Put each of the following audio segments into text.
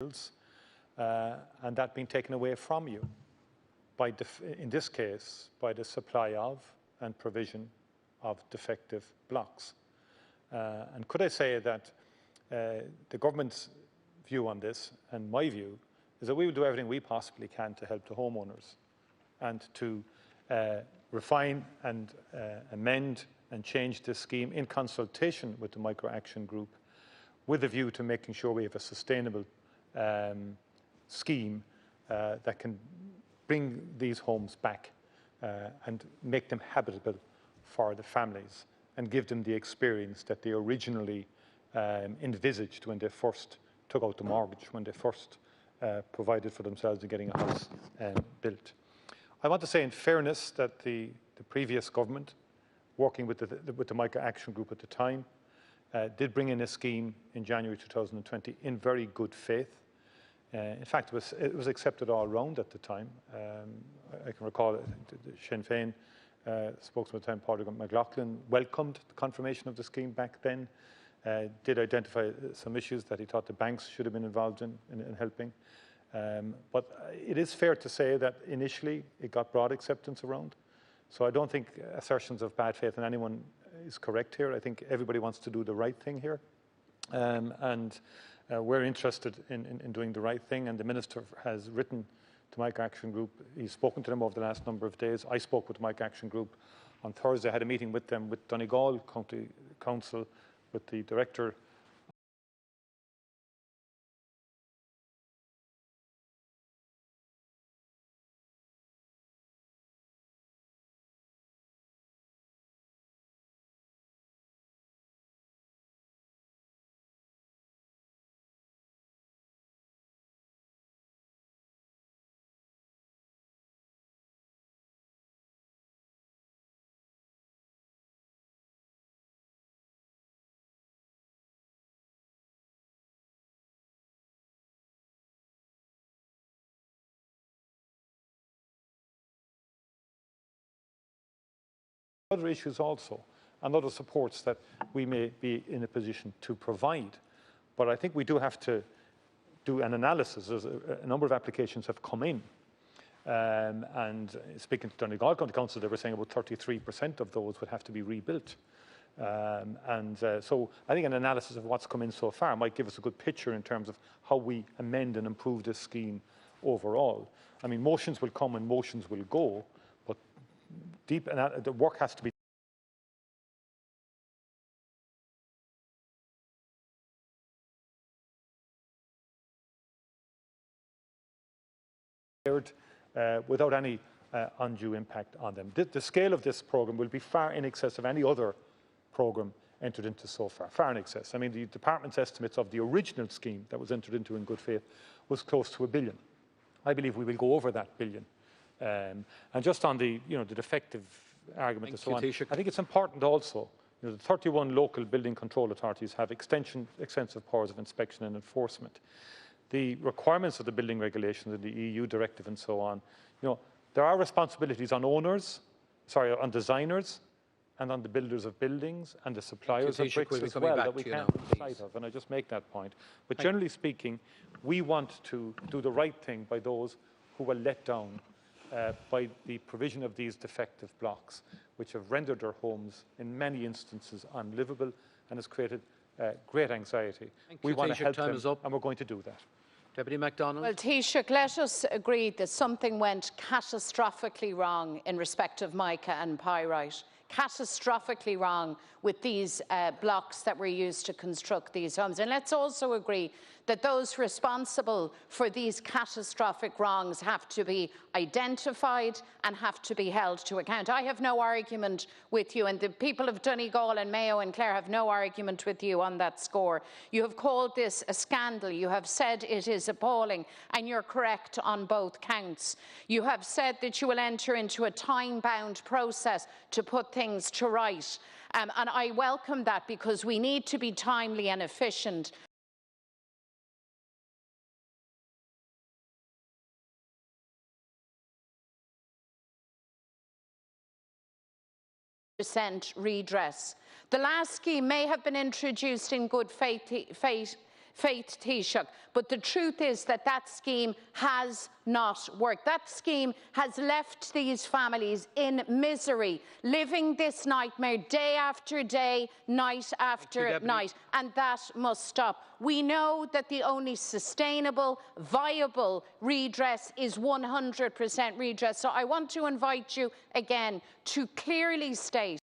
and that being taken away from you by, in this case, by the supply of and provision of defective blocks. And could I say that the government's view on this, and my view, is that we will do everything we possibly can to help the homeowners and to refine and amend and change this scheme in consultation with the Micro Action Group, with a view to making sure we have a sustainable scheme that can bring these homes back and make them habitable for the families and give them the experience that they originally envisaged when they first took out the mortgage, when they first provided for themselves in getting a house built. I want to say in fairness that the previous government, working with the Mica Action Group at the time, did bring in a scheme in January 2020 in very good faith. In fact, it was accepted all round at the time. I can recall the Sinn Féin spokesman at the time, Padraig McLaughlin, welcomed the confirmation of the scheme back then, did identify some issues that he thought the banks should have been involved in helping. But it is fair to say that initially it got broad acceptance around. So I don't think assertions of bad faith in anyone is correct here. I think everybody wants to do the right thing here. We're interested in doing the right thing, and the Minister has written to Mica Action Group. He's spoken to them over the last number of days. I spoke with Mica Action Group on Thursday. I had a meeting with them, with Donegal County Council, with the Director other issues also, and other supports that we may be in a position to provide. But I think we do have to do an analysis. As a number of applications have come in. And speaking to Donegal County Council, they were saying about 33% of those would have to be rebuilt. So I think an analysis of what's come in so far might give us a good picture in terms of how we amend and improve this scheme overall. I mean, motions will come and motions will go, but the work has to be without any undue impact on them. The scale of this programme will be far in excess of any other programme entered into so far, in excess. I mean, the department's estimates of the original scheme that was entered into in good faith was close to $1 billion. I believe we will go over that $1 billion. And just on the defective argument and so on, I think it's important also, the 31 local building control authorities have extensive powers of inspection and enforcement. The requirements of the building regulations and the EU directive and so on, there are responsibilities on on designers and on the builders of buildings and the suppliers of bricks as well that we can't lose sight of, and I just make that point. But generally speaking, we want to do the right thing by those who were let down by the provision of these defective blocks, which have rendered their homes in many instances unlivable and has created great anxiety. We want to help them, and we're going to do that. Deputy McDonald. Well, Taoiseach, let us agree that something went catastrophically wrong in respect of Mica and Pyrite. Catastrophically wrong with these blocks that were used to construct these homes. And let's also agree that those responsible for these catastrophic wrongs have to be identified and have to be held to account. I have no argument with you, and the people of Donegal and Mayo and Clare have no argument with you on that score. You have called this a scandal. You have said it is appalling, and you're correct on both counts. You have said that you will enter into a time-bound process to put things to right. And I welcome that, because we need to be timely and efficient. Redress. The last scheme may have been introduced in good faith Faith Taoiseach. But the truth is that that scheme has not worked. That scheme has left these families in misery, living this nightmare day after day, night after night, and that must stop. We know that the only sustainable, viable redress is 100% redress. So I want to invite you again to clearly state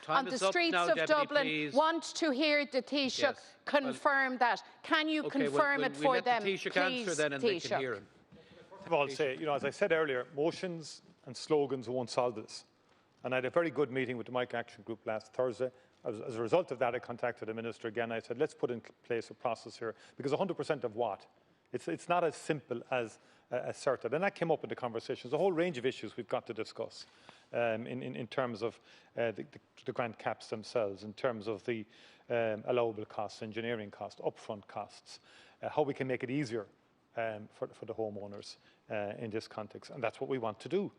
on the streets of Dublin want to hear the Taoiseach confirm that. Can you confirm it for them, please, Taoiseach? First of all, say, as I said earlier, motions and slogans won't solve this. And I had a very good meeting with the Mica Action Group last Thursday. As a result of that, I contacted the Minister again. I said, let's put in place a process here, because 100% of what? It's not as simple as asserted. And that came up in the conversations, a whole range of issues we've got to discuss. In terms of the grant caps themselves, in terms of the allowable costs, engineering costs, upfront costs, how we can make it easier for the homeowners in this context, and that's what we want to do.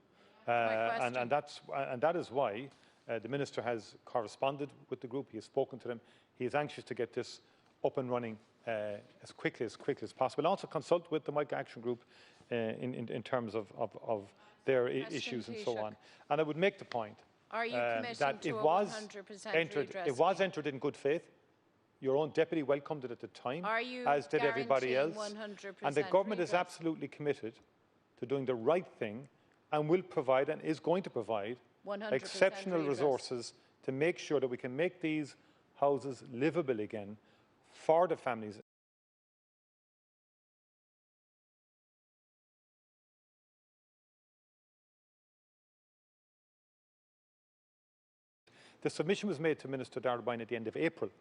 And that is why the Minister has corresponded with the group. He has spoken to them. He is anxious to get this up and running as quickly as possible. Also consult with the Mica Action Group in terms of their issues and so on. And I would make the point that it was entered in good faith. Your own deputy welcomed it at the time, as did everybody else. And the government is absolutely committed to doing the right thing and will provide and is going to provide exceptional resources to make sure that we can make these houses livable again for the families. The submission was made to Minister Darragh at the end of April,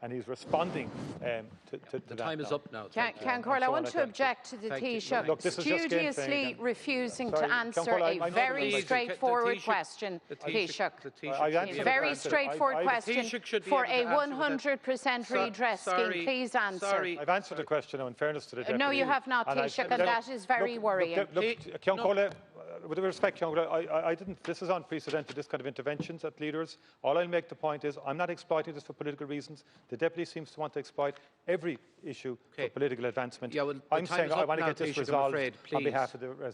and he's responding to the time is up now. Cancor, I want to object to the Taoiseach studiously refusing to answer a very straightforward question, Taoiseach. A very straightforward question for a 100% redress scheme. Please answer. I've answered the question now, in fairness to the deputy. No, you have not, Taoiseach, and that is very worrying. With respect, I didn't. This is unprecedented, this kind of interventions at leaders. All I'll make the point is I'm not exploiting this for political reasons. The deputy seems to want to exploit every issue for political advancement. I'm saying I want to get this resolved on behalf of the residents.